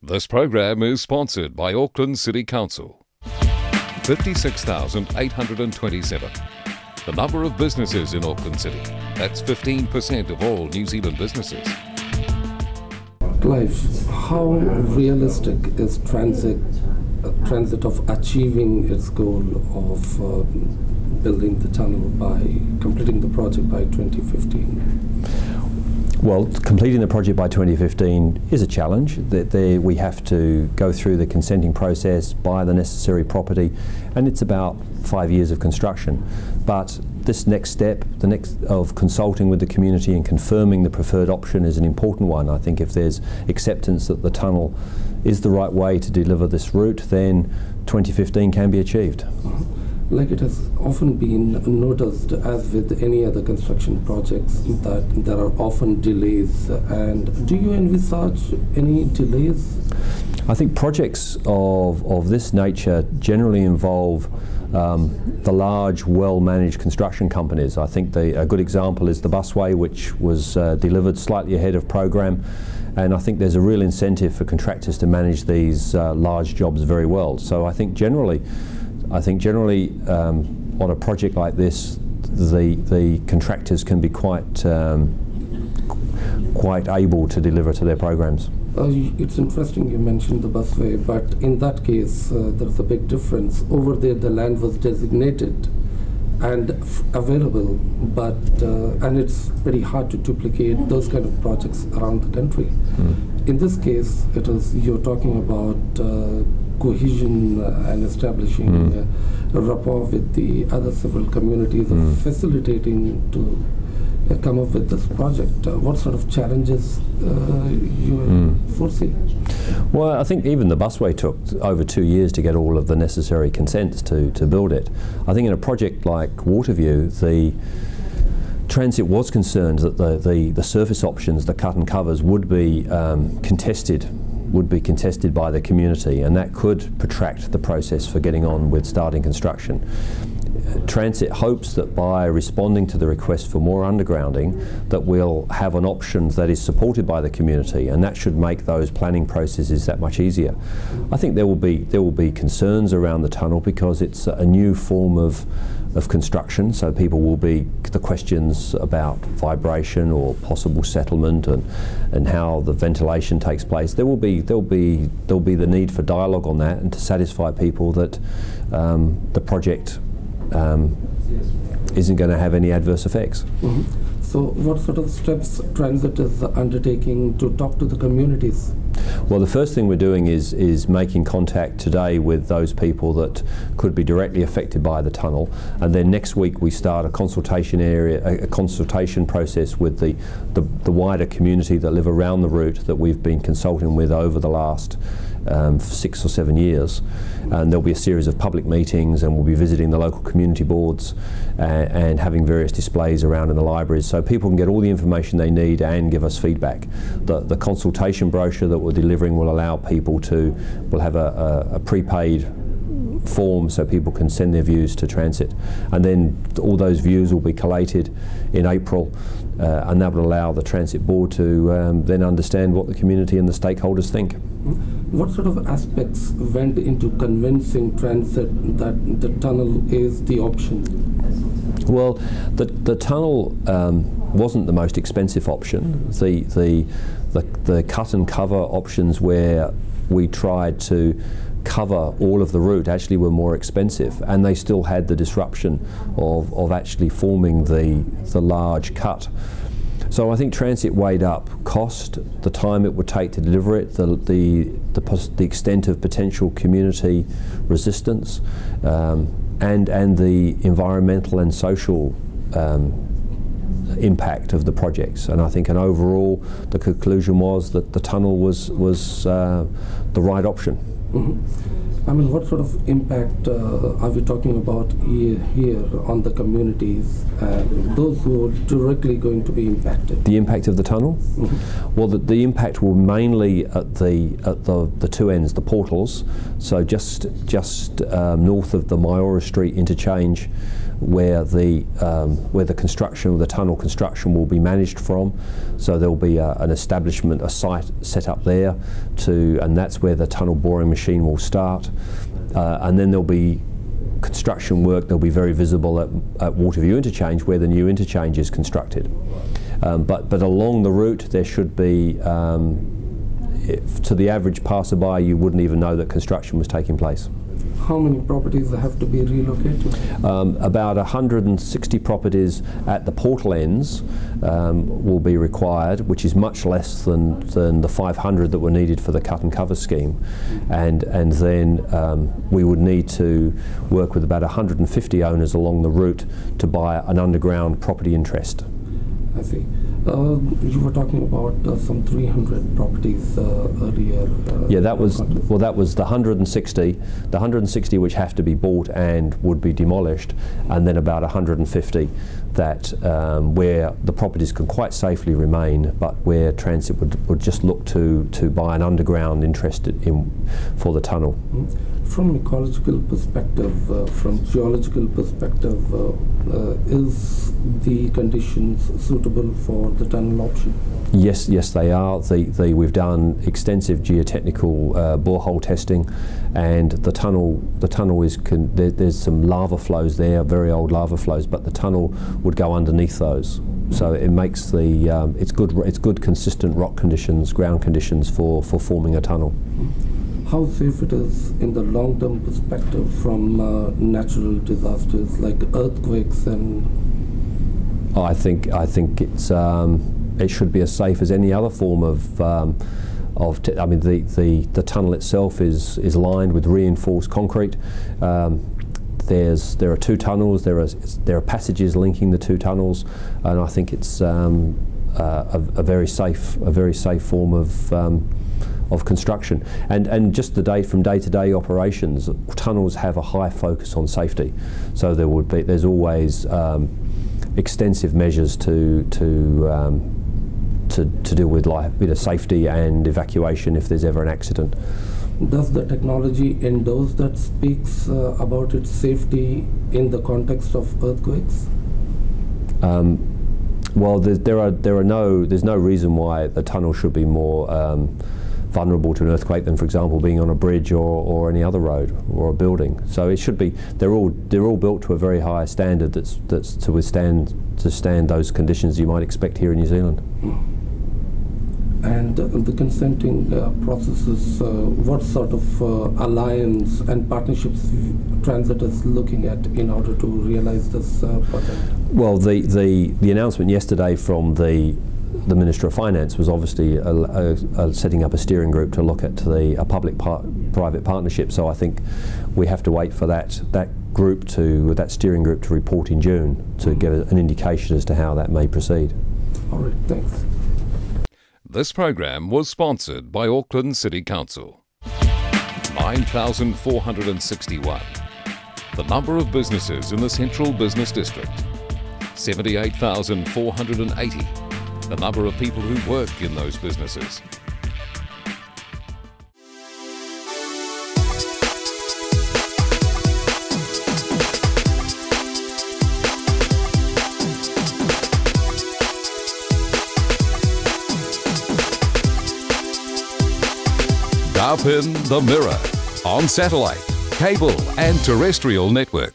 This program is sponsored by Auckland City Council. 56,827. The number of businesses in Auckland City. That's 15% of all New Zealand businesses. Clive, how realistic is transit of achieving its goal of building the tunnel by completing the project by 2015? Well, completing the project by 2015 is a challenge. We have to go through the consenting process, buy the necessary property, and it's about 5 years of construction. But this next step, of consulting with the community and confirming the preferred option, is an important one. I think if there's acceptance that the tunnel is the right way to deliver this route, then 2015 can be achieved. Like it has often been noticed, as with any other construction projects, that there are often delays. And do you envisage any delays? I think projects of this nature generally involve the large, well-managed construction companies. I think a good example is the busway, which was delivered slightly ahead of program. And I think there's a real incentive for contractors to manage these large jobs very well. So I think generally on a project like this, the contractors can be quite able to deliver to their programs. It's interesting you mentioned the busway, but in that case there's a big difference. Over there the land was designated and available, but and it's very hard to duplicate those kind of projects around the country. In this case, you're talking about cohesion and establishing a rapport with the other several communities, facilitating to come up with this project. What sort of challenges you foresee? Well, I think even the busway took over 2 years to get all of the necessary consents to build it. I think in a project like Waterview, the Transit was concerned that the surface options, the cut and covers, would be contested by the community, and that could protract the process for getting on with starting construction. Transit hopes that by responding to the request for more undergrounding, that we'll have an option that is supported by the community, and that should make those planning processes that much easier. I think there will be concerns around the tunnel because it's a new form of construction, so people will be the questions about vibration or possible settlement and how the ventilation takes place. There'll be the need for dialogue on that, and to satisfy people that the project isn't going to have any adverse effects. So what sort of steps Transit is undertaking to talk to the communities? Well, the first thing we're doing is making contact today with those people that could be directly affected by the tunnel, and then next week we start a consultation process with the wider community that live around the route that we've been consulting with over the last 6 or 7 years. And there'll be a series of public meetings, and we'll be visiting the local community boards and having various displays around in the libraries, so people can get all the information they need and give us feedback. The consultation brochure that we're delivering will allow people we'll have a prepaid form so people can send their views to Transit, and then all those views will be collated in April, and that will allow the Transit board to then understand what the community and the stakeholders think. What sort of aspects went into convincing Transit that the tunnel is the option? Well, the tunnel wasn't the most expensive option. The cut and cover options, where we tried to cover all of the route, actually were more expensive, and they still had the disruption of actually forming the large cut. So I think Transit weighed up cost, the time it would take to deliver it, the extent of potential community resistance, and the environmental and social impact of the projects. And I think overall the conclusion was that the tunnel was the right option. I mean, what sort of impact are we talking about here on the communities, those who are directly going to be impacted? The impact of the tunnel? Well, the impact will mainly at the two ends, the portals. So just north of the Maiora Street interchange, where the construction, the tunnel construction will be managed from. So there'll be an establishment, a site set up there, and that's where the tunnel boring machine will start. And then there'll be construction work that'll be very visible at Waterview Interchange, where the new interchange is constructed. But along the route there should be, to the average passerby, you wouldn't even know that construction was taking place. How many properties have to be relocated? About 160 properties at the portal ends will be required, which is much less than the 500 that were needed for the cut and cover scheme. And then we would need to work with about 150 owners along the route to buy an underground property interest. I see. You were talking about some 300 properties earlier. Yeah, that was the 160. The 160 which have to be bought and would be demolished, and then about 150 that where the properties can quite safely remain, but where Transit would just look to buy an underground interest for the tunnel. From ecological perspective, from geological perspective, is the conditions suitable for the tunnel option? Yes, they are. We've done extensive geotechnical borehole testing, and the tunnel is there's some lava flows there, very old lava flows, but the tunnel would go underneath those. So it makes it's good consistent rock conditions, ground conditions for forming a tunnel. How safe it is in the long-term perspective from natural disasters like earthquakes and? I think it should be as safe as any other form of. I mean, the tunnel itself is lined with reinforced concrete. There are two tunnels. There are passages linking the two tunnels, and I think it's a very safe form of construction. And just from day-to-day operations, tunnels have a high focus on safety. So there's always extensive measures to deal with safety and evacuation if there's ever an accident. Does the technology endorse that speaks about its safety in the context of earthquakes? Well, there's no reason why the tunnel should be more vulnerable to an earthquake than, for example, being on a bridge or any other road or a building. So it should be. They're all built to a very high standard that's to withstand those conditions you might expect here in New Zealand. And the consenting processes, what sort of alliance and partnerships Transit is looking at in order to realize this project? Well, the announcement yesterday from the Minister of Finance was obviously setting up a steering group to look at a public-private partnership. So I think we have to wait for that steering group to report in June to give an indication as to how that may proceed. All right, thanks. This program was sponsored by Auckland City Council. 9,461. The number of businesses in the Central Business District. 78,480. The number of people who work in those businesses. Up in the Mirror on satellite, cable and terrestrial network.